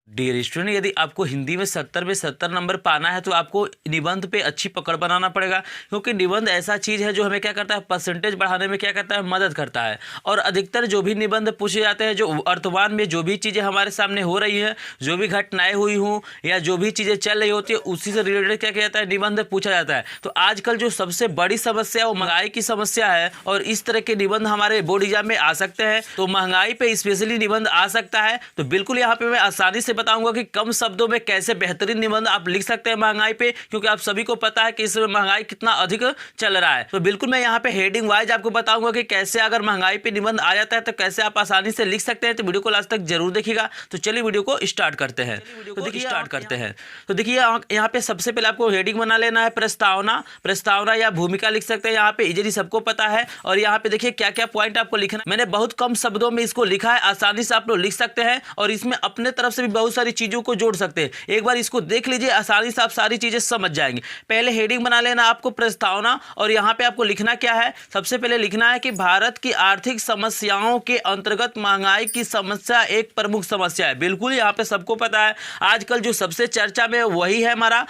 Dear student, यदि आपको हिंदी में 70 में 70 नंबर पाना है तो आपको निबंध पे अच्छी पकड़ बनाना पड़ेगा, क्योंकि निबंध ऐसा चीज़ है जो हमें क्या करता है, परसेंटेज बढ़ाने में क्या करता है, मदद करता है। और अधिकतर जो भी निबंध पूछे जाते हैं, जो वर्तमान में जो भी चीज़ें हमारे सामने हो रही हैं, जो भी घटनाएं हुई हों या जो भी चीज़ें चल रही होती है, उसी से रिलेटेड क्या किया जाता है, निबंध पूछा जाता है। तो आजकल जो सबसे बड़ी समस्या वो महंगाई की समस्या है, और इस तरह के निबंध हमारे बोर्ड एग्जाम में आ सकते हैं। तो महंगाई पे स्पेशली निबंध आ सकता है। तो बिल्कुल यहाँ पे मैं आसानी से बताऊंगा कि कम शब्दों में कैसे बेहतरीन निबंध आप लिख सकते हैं महंगाई पे, क्योंकि आप सभी को पता है कि इस महंगाई कितना अधिक चल रहा है। तो बिल्कुल मैं यहाँ पे हेडिंग वाइज आपको बताऊंगा कि कैसे अगर महंगाई पे निबंध आ जाता है तो कैसे आप आसानी से लिख सकते हैं। तो वीडियो को लास्ट तक जरूर देखिएगा। तो चलिए वीडियो को स्टार्ट करते हैं। तो देखिए यहाँ पे सबसे पहले आपको हेडिंग बना लेना है प्रस्तावना या भूमिका लिख सकते हैं। यहाँ पे इजीली सबको पता है। और यहाँ पे देखिए क्या क्या पॉइंट आपको लिखना है। मैंने बहुत कम शब्दों में इसको लिखा है, आसानी से आप लोग लिख सकते हैं और इसमें अपने तरफ से भी बहुत सारी चीजों को जोड़ सकते हैं। एक बार इसको देख लीजिए, आसानी से आप सारी चीजें समझ जाएंगे। पहले हेडिंग बना लेना आपको प्रस्तावना, और यहाँ पे आपको लिखना क्या है, सबसे पहले लिखना है कि भारत की आर्थिक समस्याओं के अंतर्गत महंगाई की समस्या एक प्रमुख समस्या है। बिल्कुल यहाँ पे सबको पता है, आजकल जो सबसे चर्चा में वही है हमारा।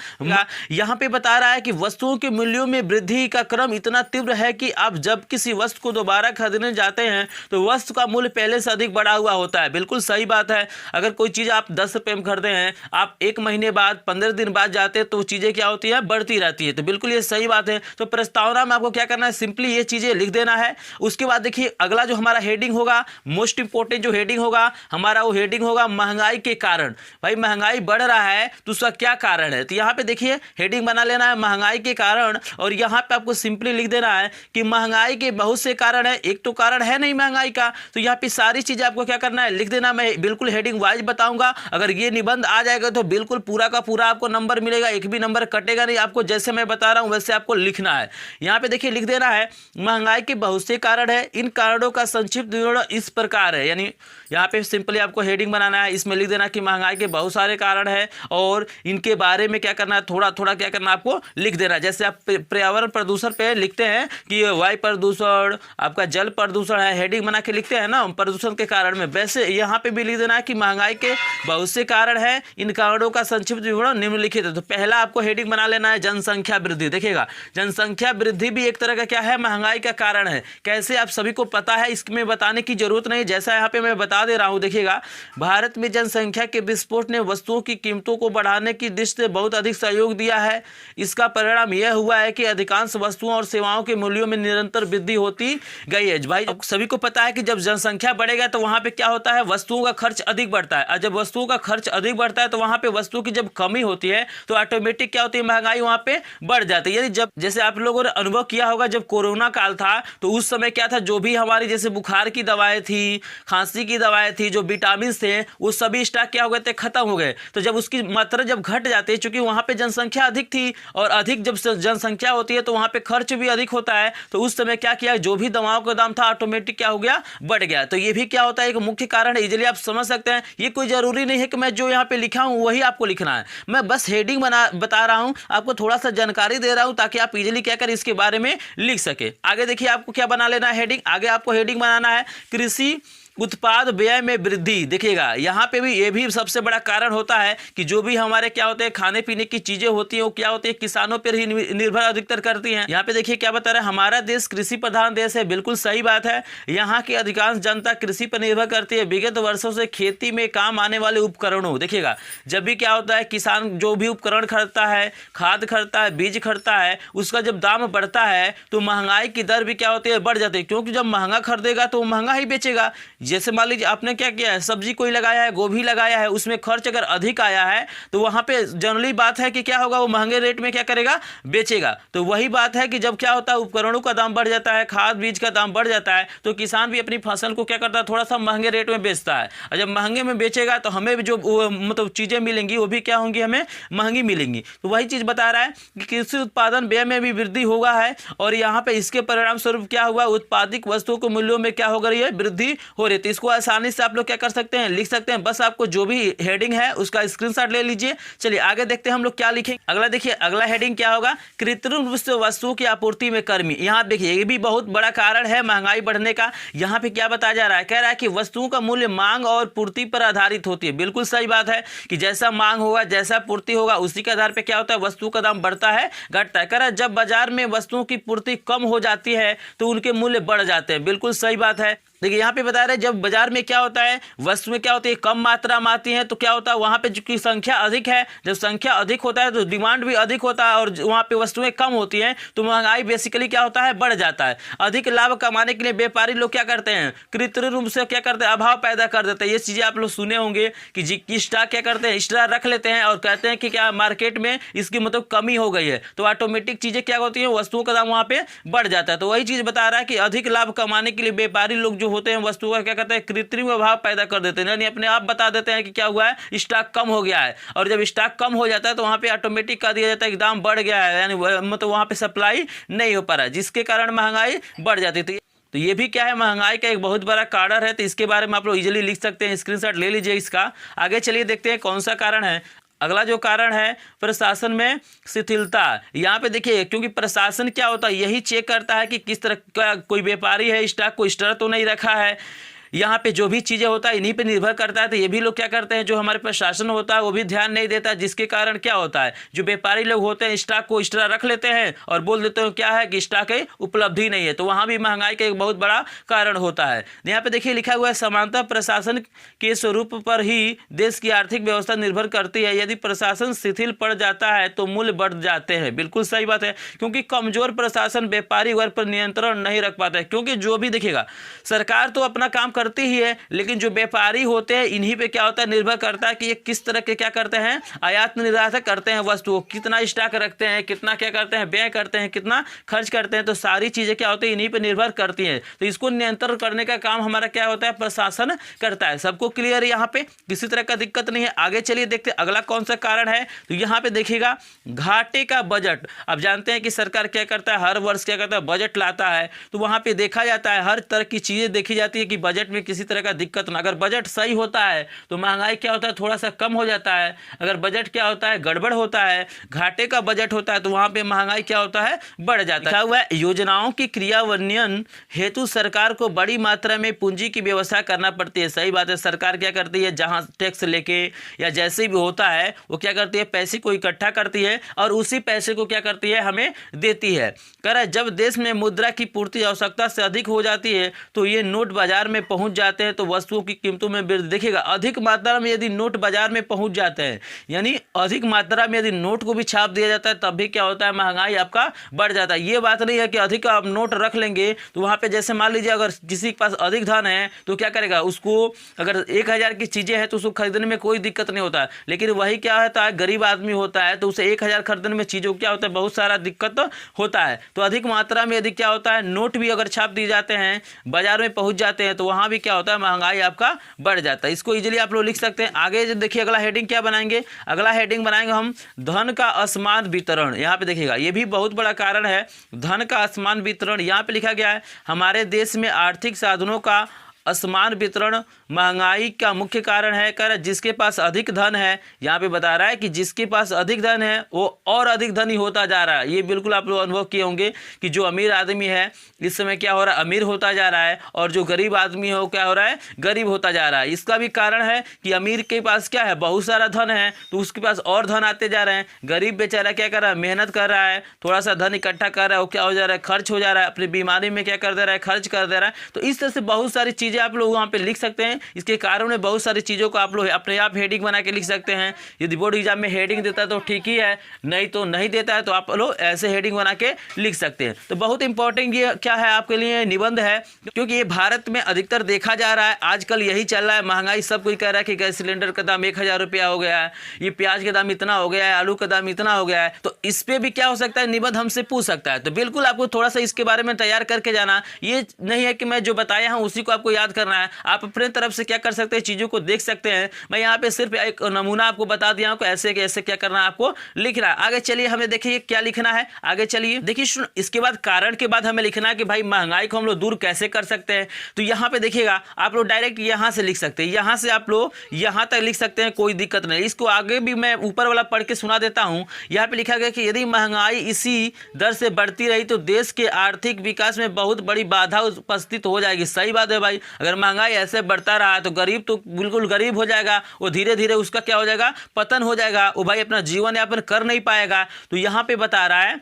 यहाँ पे बता रहा है कि वस्तुओं के मूल्यों में वृद्धि का क्रम इतना तीव्र है कि आप जब किसी वस्तु को दोबारा खरीदने जाते हैं तो वस्तु का मूल्य पहले से अधिक बढ़ा हुआ होता है। बिल्कुल सही बात है। अगर कोई चीज आप 10 रुपए में खरीदे हैं, आप 1 महीने बाद 15 दिन बाद जाते हैं तो चीजें क्या होती है, बढ़ती रहती है। तो बिल्कुल ये सही बात है। तो प्रस्तावना में आपको क्या करना है, सिंपली ये चीजें लिख देना है। उसके बाद देखिए अगला जो हमारा हेडिंग होगा, मोस्ट इंपोर्टेंट जो हेडिंग होगा हमारा, वो हेडिंग होगा महंगाई के कारण। भाई महंगाई बढ़ रहा है तो उसका क्या कारण है। तो यहाँ पे देखिए हेडिंग बना लेना है महंगाई के कारण, और यहाँ पे आपको सिंपली लिख देना है कि महंगाई के बहुत से कारण है, एक तो कारण है नहीं महंगाई का। तो यहाँ पे सारी चीजें आपको क्या करना है, लिख देना। मैं बिल्कुल हेडिंग वाइज बताऊंगा। अगर ये निबंध आ जाएगा तो बिल्कुल पूरा का पूरा आपको नंबर मिलेगा, एक भी नंबर कटेगा नहीं। आपको जैसे मैं बता रहा हूं वैसे आपको लिखना है। यहाँ पे देखिए लिख देना है महंगाई के बहुत से कारण है, इन कारणों का संक्षिप्त विवरण इस प्रकार है। यानी यहाँ पे सिंपली आपको हेडिंग बनाना है, इसमें लिख देना कि महंगाई के बहुत सारे कारण है और इनके बारे में क्या करना है, थोड़ा थोड़ा क्या करना है आपको लिख देना है। जैसे आप पर्यावरण प्रदूषण पे लिखते हैं कि वायु प्रदूषण, आपका जल प्रदूषण है, हेडिंग बना के लिखते हैं ना प्रदूषण के कारण में, वैसे यहाँ पे भी लिख देना है कि महंगाई के बहुत से कारण है, इन कारणों का संक्षिप्त विवरण निम्नलिखित है। तो पहला आपको हेडिंग बना लेना है जनसंख्या वृद्धि। देखिएगा जनसंख्या वृद्धि भी एक तरह का क्या है, महंगाई का कारण है। कैसे आप सभी को पता है, इसमें बताने की जरूरत नहीं, जैसा यहाँ पे मैं बता दे रहा हूँ। देखिएगा भारत में जनसंख्या के विस्फोट ने वस्तुओं की कीमतों को बढ़ाने की दृष्टि से बहुत अधिक सहयोग दिया है। इसका परिणाम यह हुआ है कि अधिकांश वस्तुओं और सेवाओं के मूल्यों में निरंतर वृद्धि होती गई है। भाई सभी को पता है कि जब जनसंख्या बढ़ेगा तो वहां पे क्या होता है, वस्तुओं का खर्च अधिक बढ़ता है, और जब वस्तुओं का खर्च अधिक बढ़ता है तो वहां पे वस्तुओं की जब कमी होती है तो ऑटोमेटिक क्या होती है, महंगाई वहां पे बढ़ जाती है। यानी जब जैसे आप लोगों ने अनुभव किया होगा, जब कोरोना काल था तो उस समय क्या था, जो भी हमारी जैसे बुखार की दवाएं थी, खांसी की दवाएं थी, जो विटामिन थे, वो सभी स्टॉक क्या हो गए थे, खत्म हो गए। तो जब उसकी मात्रा जब घट जाती है, चूंकि वहां पे जनसंख्या अधिक थी, और अधिक जब जनसंख्या होती है तो वहां पे खर्च भी अधिक होता है, तो उस समय क्या किया, जो भी दवाओं का दाम था ऑटोमेटिक क्या हो गया, बढ़ गया। तो ये भी क्या होता है, एक मुख्य कारण है। इजीली आप समझ सकते हैं। ये कोई जरूरी नहीं है कि मैं जो यहाँ पे लिखा हूं वही आपको लिखना है, मैं बस हेडिंग बता रहा हूं, आपको थोड़ा सा जानकारी दे रहा हूं ताकि आप इजीली क्या कर इसके बारे में लिख सके। आगे देखिए आपको क्या बना लेना है हेडिंग, आगे आपको हेडिंग बनाना है कृषि उत्पाद व्यय में वृद्धि। देखिएगा यहाँ पे भी ये भी सबसे बड़ा कारण होता है कि जो भी हमारे क्या होते हैं खाने पीने की चीजें होती हैं वो क्या होती है, किसानों पर ही निर्भर अधिकतर करती हैं। यहाँ पे देखिए क्या बता रहा है, हमारा देश कृषि प्रधान देश है। बिल्कुल सही बात है। यहाँ की अधिकांश जनता कृषि पर निर्भर करती है। विगत वर्षों से खेती में काम आने वाले उपकरणों, देखिएगा जब भी क्या होता है, किसान जो भी उपकरण खरीदता है, खाद खरीदता है, बीज खरीदता है, उसका जब दाम बढ़ता है तो महंगाई की दर भी क्या होती है, बढ़ जाती है। क्योंकि जब महंगा खरीदेगा तो महंगा ही बेचेगा। जैसे मान लीजिए आपने क्या किया है, सब्जी कोई लगाया है, गोभी लगाया है, उसमें खर्च अगर अधिक आया है तो वहां पे जनरली बात है कि क्या होगा, वो महंगे रेट में क्या करेगा, बेचेगा। तो वही बात है कि जब क्या होता है, उपकरणों का दाम बढ़ जाता है, खाद बीज का दाम बढ़ जाता है, तो किसान भी अपनी फसल को क्या करता है, थोड़ा सा महंगे रेट में बेचता है। और जब महंगे में बेचेगा तो हमें भी जो मतलब चीजें मिलेंगी वो भी क्या होंगी, हमें महंगी मिलेंगी। तो वही चीज बता रहा है कि कृषि उत्पादन व्यय में भी वृद्धि होगा है, और यहाँ पे इसके परिणाम स्वरूप क्या हुआ, उत्पादित वस्तुओं के मूल्यों में क्या हो रही है, वृद्धि हो रही है। तो इसको आसानी से आप लोग क्या कर सकते हैं, लिख सकते हैं। बस आपको जो भी हेडिंग है उसका स्क्रीनशॉट ले लीजिए। चलिए आगे देखते हैं हम लोग क्या लिखेंगे। अगला देखिए, अगला हेडिंग क्या होगा, कृत्रिम रूप से वस्तुओं की आपूर्ति में कमी। यहाँ देखिए ये भी बहुत बड़ा कारण है महंगाई बढ़ने का। यहाँ पे क्या बताया जा रहा है, कह रहा है कि वस्तुओं का मूल्य मांग और पूर्ति पर आधारित होती है। बिल्कुल सही बात है कि जैसा मांग होगा, जैसा पूर्ति होगा, उसी के आधार पर क्या होता है, वस्तु का दाम बढ़ता है घटता है। कह रहा है जब बाजार में वस्तुओं की पूर्ति कम हो जाती है तो उनके मूल्य बढ़ जाते हैं। बिल्कुल सही बात है। देखिए यहाँ पे बता रहे हैं जब बाजार में क्या होता है, वस्तुएं क्या होती है, कम मात्रा में आती हैं, तो क्या होता है वहाँ पे जो संख्या अधिक है, जब संख्या अधिक होता है तो डिमांड भी अधिक होता है, और वहाँ पे वस्तुएं कम होती हैं तो महंगाई बेसिकली क्या होता है, बढ़ जाता है। अधिक लाभ कमाने के लिए व्यापारी लोग क्या करते हैं, कृत्रिम रूप से क्या करते हैं, अभाव पैदा कर देते हैं। ये चीज़ें आप लोग सुने होंगे कि स्टॉक क्या करते हैं, स्टॉक रख लेते हैं और कहते हैं कि क्या मार्केट में इसकी मतलब कमी हो गई है, तो ऑटोमेटिक चीज़ें क्या होती हैं, वस्तुओं का दाम वहाँ पे बढ़ जाता है। तो वही चीज़ बता रहा है कि अधिक लाभ कमाने के लिए व्यापारी लोग जो होते हैं वस्तुओं का क्या करते हैं, कृत्रिम अभाव पैदा कर देते हैं, यानी अपने आप बता देते हैं कि क्या हुआ है, स्टॉक कम हो गया है। और जब स्टॉक कम हो जाता है तो वहाँ पे ऑटोमेटिक कर दिया जाता है कि दाम बढ़ गया है, यानी मतलब वहाँ पे सप्लाई नहीं हो पा रहा है, जिसके कारण महंगाई बढ़ जाती है। तो ये भी क्या है, महंगाई का एक बहुत बड़ा कारण है। तो इसके बारे में आप लोग इजीली लिख सकते हैं, स्क्रीनशॉट ले लीजिए इसका। आगे चलिए देखते हैं कौन सा कारण है। अगला जो कारण है, प्रशासन में शिथिलता। यहाँ पे देखिए, क्योंकि प्रशासन क्या होता है, यही चेक करता है कि किस तरह का कोई व्यापारी है, स्टॉक को स्टोर तो नहीं रखा है। यहाँ पे जो भी चीज़ें होता है इन्हीं पे निर्भर करता है। तो ये भी लोग क्या करते हैं, जो हमारे प्रशासन होता है वो भी ध्यान नहीं देता, जिसके कारण क्या होता है, जो व्यापारी लोग होते हैं स्टॉक को एक्स्ट्रा रख लेते हैं और बोल देते हैं क्या है कि स्टॉक की उपलब्धि नहीं है। तो वहाँ भी महंगाई का एक बहुत बड़ा कारण होता है। यहाँ पे देखिए लिखा हुआ है, समानता प्रशासन के स्वरूप पर ही देश की आर्थिक व्यवस्था निर्भर करती है। यदि प्रशासन शिथिल पड़ जाता है तो मूल्य बढ़ जाते हैं। बिल्कुल सही बात है, क्योंकि कमजोर प्रशासन व्यापारी वर्ग पर नियंत्रण नहीं रख पाता है। क्योंकि जो भी देखिएगा, सरकार तो अपना काम करती ही है, लेकिन जो व्यापारी होते हैं इन्हीं पे क्या होता है, निर्भर करता है कि ये किस तरह के क्या करते हैं, आयात निर्यात करते हैं वस्तुओं, कितना स्टॉक रखते हैं, कितना क्या करते हैं, व्यय करते हैं, कितना खर्च करते हैं। तो सारी चीजें क्या होती है, इन्हीं पे निर्भर करती हैं। तो इसको नियंत्रण करने का काम हमारा क्या होता है, प्रशासन करता है। सबको क्लियर है, यहाँ पे किसी तरह का दिक्कत नहीं है। आगे चलिए देखते हैं अगला कौन सा कारण है। तो यहाँ पे देखिएगा, घाटे का बजट। अब जानते हैं कि सरकार क्या करता है, हर वर्ष क्या करता है, बजट लाता है। तो वहाँ पे देखा जाता है, हर तरह की चीजें देखी जाती है कि बजट में किसी तरह का दिक्कत ना। अगर बजट सही होता है तो महंगाई क्या होता है, थोड़ा सा कम हो जाता है। अगर बजट क्या होता है, गड़बड़ होता है, घाटे का बजट होता है, तो वहां पे महंगाई क्या होता है, बढ़ जाता है। लिखा हुआ है, योजनाओं की क्रियान्वयन हेतु सरकार को बड़ी मात्रा में पूंजी की व्यवस्था करना पड़ती है। सही बात है, सरकार क्या करती है, जहां टैक्स लेके या जैसे भी होता है वो क्या करती है, पैसे को इकट्ठा करती है और उसी पैसे को क्या करती है, हमें देती है। कह रहा है जब देश में मुद्रा की पूर्ति आवश्यकता से अधिक हो जाती है तो ये नोट बाजार में पहुंच जाते हैं, तो वस्तुओं की कीमतों में वृद्धि। देखिएगा, अधिक मात्रा में यदि नोट बाजार में पहुंच जाते हैं, यानी अधिक मात्रा में यदि नोट को भी छाप दिया जाता है, तब भी क्या होता है, महंगाई आपका बढ़ जाता है। ये बात नहीं है कि अधिक आप नोट रख लेंगे तो वहां पे जैसे मान लीजिए अगर किसी के पास अधिक धन है तो क्या करेगा, उसको अगर 1000 की चीजें हैं तो उसको खरीदने में कोई दिक्कत नहीं होता है। लेकिन वही क्या होता है, गरीब आदमी होता है तो उसे 1000 खरीदने में चीजों क्या होता है, बहुत सारा दिक्कत होता है। तो अधिक मात्रा में यदि क्या होता है, नोट भी अगर छाप दिए जाते हैं, बाजार में पहुंच जाते हैं, तो वहां भी क्या होता है, महंगाई आपका बढ़ जाता है। इसको इजीली आप लोग लिख सकते हैं। आगे जो देखिए अगला हेडिंग क्या बनाएंगे, अगला हेडिंग बनाएंगे हम धन का असमान वितरण। यहाँ पे देखिएगा, ये भी बहुत बड़ा कारण है, धन का असमान वितरण। यहाँ पे लिखा गया है, हमारे देश में आर्थिक साधनों का असमान वितरण महंगाई का मुख्य कारण है। कर जिसके पास अधिक धन है, यहाँ पे बता रहा है कि जिसके पास अधिक धन है वो और अधिक धनी होता जा रहा है। ये बिल्कुल आप लोग अनुभव किए होंगे कि जो अमीर आदमी है इस समय क्या हो रहा है, अमीर होता जा रहा है, और जो गरीब आदमी है वो क्या हो रहा है, गरीब होता जा रहा है। इसका भी कारण है कि अमीर के पास क्या है, बहुत सारा धन है तो उसके पास और धन आते जा रहे हैं। गरीब बेचारा क्या कर रहा है, मेहनत कर रहा है, थोड़ा सा धन इकट्ठा कर रहा है, वो क्या हो जा रहा है, खर्च हो जा रहा है, अपनी बीमारी में क्या कर दे रहा है, खर्च कर दे रहा है। तो इस तरह से बहुत सारी चीजें आप लोग वहाँ पे लिख सकते हैं। इसके कारण में बहुत सारी चीज़ों को आप लोग अपने आप हेडिंग बना के लिख सकते हैं। यदि बोर्ड एग्जाम में हेडिंग देता है तो ठीक ही है, नहीं तो नहीं देता है तो आप लोग ऐसे हेडिंग बना के लिख सकते हैं। तो बहुत इंपॉर्टेंट ये क्या है आपके लिए, निबंध है, क्योंकि ये भारत में अधिकतर देखा जा रहा है, आजकल यही चल रहा है। महंगाई सब कोई कह रहा है कि गैस सिलेंडर का दाम 1000 रुपया हो गया है, ये प्याज का दाम इतना हो गया है, आलू का दाम इतना हो गया है। तो इस पर भी क्या हो सकता है, निबंध हमसे पूछ सकता है। तो बिल्कुल आपको थोड़ा सा इसके बारे में तैयार करके जाना, ये नहीं है कि मैं जो बताया हूँ उसी को आपको याद करना है। आप अपने तरफ से क्या कर सकते हैं, चीज़ों को देख सकते हैं। मैं यहाँ पे सिर्फ एक नमूना आपको बता दिया हूँ कि ऐसे कैसे क्या करना है, आपको लिखना है। आगे चलिए हमें देखिए क्या लिखना है। आगे चलिए देखिए, इसके बाद कारण के बाद हमें लिखना है कि भाई महंगाई को हम लोग दूर कैसे कर सकते हैं। तो यहाँ पे देखिएगा, आप लोग डायरेक्ट यहाँ से लिख सकते हैं, यहाँ से आप लोग यहाँ तक लिख सकते हैं, कोई दिक्कत नहीं। इसको आगे भी मैं ऊपर वाला पढ़ के सुना देता हूँ। यहाँ पे लिखा गया कि यदि महंगाई इसी दर से बढ़ती रही तो देश के आर्थिक विकास में बहुत बड़ी बाधा उपस्थित हो जाएगी। सही बात है भाई, अगर महंगाई ऐसे बढ़ता रहा तो गरीब तो बिल्कुल गरीब हो जाएगा, वो धीरे धीरे उसका क्या हो जाएगा, पतन हो जाएगा, वो भाई अपना जीवन यापन कर नहीं पाएगा। तो यहाँ पे बता रहा है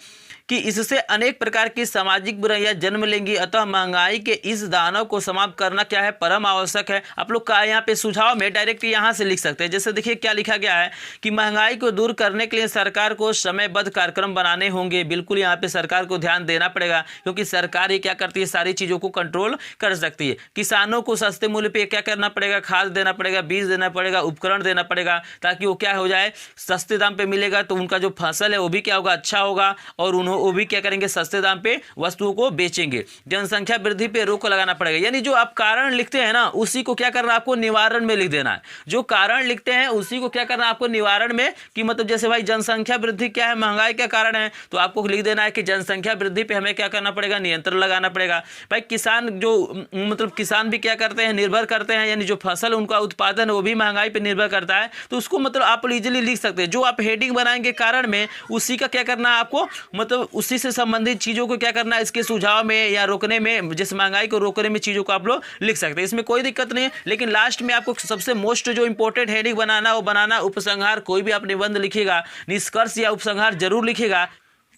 कि इससे अनेक प्रकार की सामाजिक बुराइयां जन्म लेंगी, अतः महंगाई के इस दानव को समाप्त करना क्या है, परम आवश्यक है। आप लोग का यहाँ पे सुझाव में डायरेक्ट यहाँ से लिख सकते हैं। जैसे देखिए क्या लिखा गया है कि महंगाई को दूर करने के लिए सरकार को समयबद्ध कार्यक्रम बनाने होंगे। बिल्कुल यहाँ पे सरकार को ध्यान देना पड़ेगा, क्योंकि सरकार ही क्या करती है, सारी चीज़ों को कंट्रोल कर सकती है। किसानों को सस्ते मूल्य पर क्या करना पड़ेगा, खाद देना पड़ेगा, बीज देना पड़ेगा, उपकरण देना पड़ेगा, ताकि वो क्या हो जाए, सस्ते दाम पर मिलेगा तो उनका जो फसल है वो भी क्या होगा, अच्छा होगा, और वो भी क्या करेंगे, सस्ते दाम पे वस्तुओं को बेचेंगे। जनसंख्या वृद्धि पे रोक लगाना पड़ेगा। यानी जो आप कारण लिखते हैं ना, उसी को क्या करना है, आपको निवारण में लिख देना है। जो कारण लिखते हैं उसी को क्या करना है, आपको निवारण में, कि मतलब जैसे भाई जनसंख्या वृद्धि क्या है, महंगाई का कारण है, तो आपको लिख देना है कि जनसंख्या वृद्धि पे हमें क्या करना पड़ेगा, नियंत्रण लगाना पड़ेगा। भाई किसान जो मतलब किसान भी क्या करते हैं, निर्भर करते हैं, यानी जो फसल उनका उत्पादन है वो भी महंगाई पर निर्भर करता है। तो उसको मतलब आप इजीली लिख सकते हैं। जो आप हेडिंग बनाएंगे कारण में, उसी का क्या करना है आपको, मतलब उसी से संबंधित चीजों को क्या करना है, इसके सुझाव में या रोकने में, जैसे महंगाई को रोकने में चीजों को आप लोग लिख सकते हैं। इसमें कोई दिक्कत नहीं है। लेकिन लास्ट में आपको सबसे मोस्ट जो इंपॉर्टेंट हेडिंग बनाना, वो बनाना उपसंहार। कोई भी आप निबंध लिखेगा, निष्कर्ष या उपसंहार जरूर लिखेगा।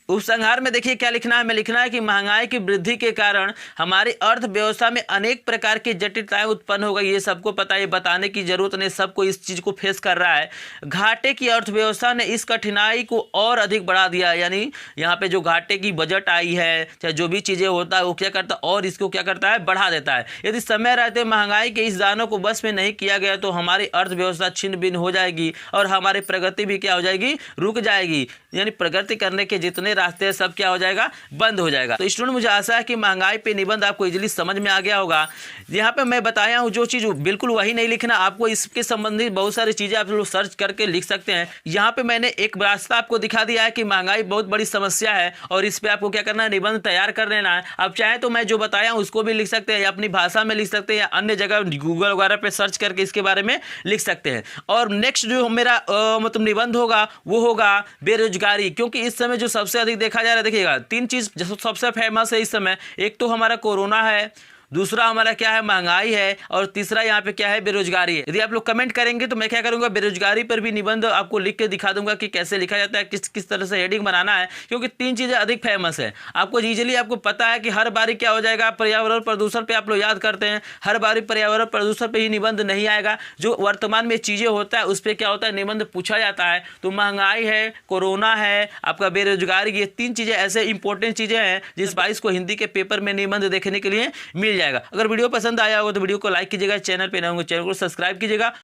उपसंहार में देखिए क्या लिखना है, हमें लिखना है कि महंगाई की वृद्धि के कारण हमारी अर्थव्यवस्था में अनेक प्रकार की जटिलताएं उत्पन्न हो गई। ये सबको पता है, बताने की जरूरत नहीं, सबको इस चीज को फेस कर रहा है। घाटे की अर्थव्यवस्था ने इस कठिनाई को और अधिक बढ़ा दिया। यानी यहाँ पे जो घाटे की बजट आई है, चाहे जो भी चीजें होता है, वो क्या करता है, और इसको क्या करता है, बढ़ा देता है। यदि समय रहते महंगाई के इस दानों को बस में नहीं किया गया तो हमारी अर्थव्यवस्था छिन्न भिन्न हो जाएगी और हमारी प्रगति भी क्या हो जाएगी, रुक जाएगी। यानी प्रगति करने के जितने रास्ते सब क्या हो जाएगा, बंद हो जाएगा। तो स्टूडेंट, मुझे आशा है कि महंगाई पे निबंध आपको इजीली समझ में आ गया होगा। यहाँ पे मैं बताया हूँ जो चीज़, बिल्कुल वही नहीं लिखना, आपको इसके संबंधित बहुत सारी चीज़ें आप लोग सर्च करके लिख सकते हैं। यहाँ पे मैंने एक रास्ता आपको दिखा दिया है कि महंगाई बहुत बड़ी समस्या है और इस पर आपको क्या करना है, निबंध तैयार कर लेना है। आप चाहे तो मैं जो बताया हूँ उसको भी लिख सकते हैं, या अपनी भाषा में लिख सकते हैं, या अन्य जगह गूगल वगैरह पे सर्च करके इसके बारे में लिख सकते हैं। और नेक्स्ट जो मेरा मतलब निबंध होगा वो होगा बेरोजगारी, क्योंकि इस समय जो सबसे अधिक देखा जा रहा है, देखिएगा 3 चीज जो सबसे फेमस है इस समय। एक तो हमारा कोरोना है, दूसरा हमारा क्या है, महंगाई है, और तीसरा यहाँ पे क्या है, बेरोजगारी है। यदि आप लोग कमेंट करेंगे तो मैं क्या करूँगा, बेरोजगारी पर भी निबंध आपको लिख के दिखा दूंगा कि कैसे लिखा जाता है, किस किस तरह से हेडिंग बनाना है, क्योंकि 3 चीज़ें अधिक फेमस है। आपको इजीली आपको पता है कि हर बारी क्या हो जाएगा, पर्यावरण प्रदूषण पे आप लोग याद करते हैं, हर बारी पर्यावरण प्रदूषण पे ही निबंध नहीं आएगा। जो वर्तमान में चीज़ें होता है उस पर क्या होता है, निबंध पूछा जाता है। तो महंगाई है, कोरोना है, आपका बेरोजगारी, ये 3 चीज़ें ऐसे इंपॉर्टेंट चीज़ें हैं जिस 22 को हिंदी के पेपर में निबंध देखने के लिए मिल जाएगा। अगर वीडियो पसंद आया हो तो वीडियो को लाइक कीजिएगा, चैनल पे नए होंगे चैनल को सब्सक्राइब कीजिएगा।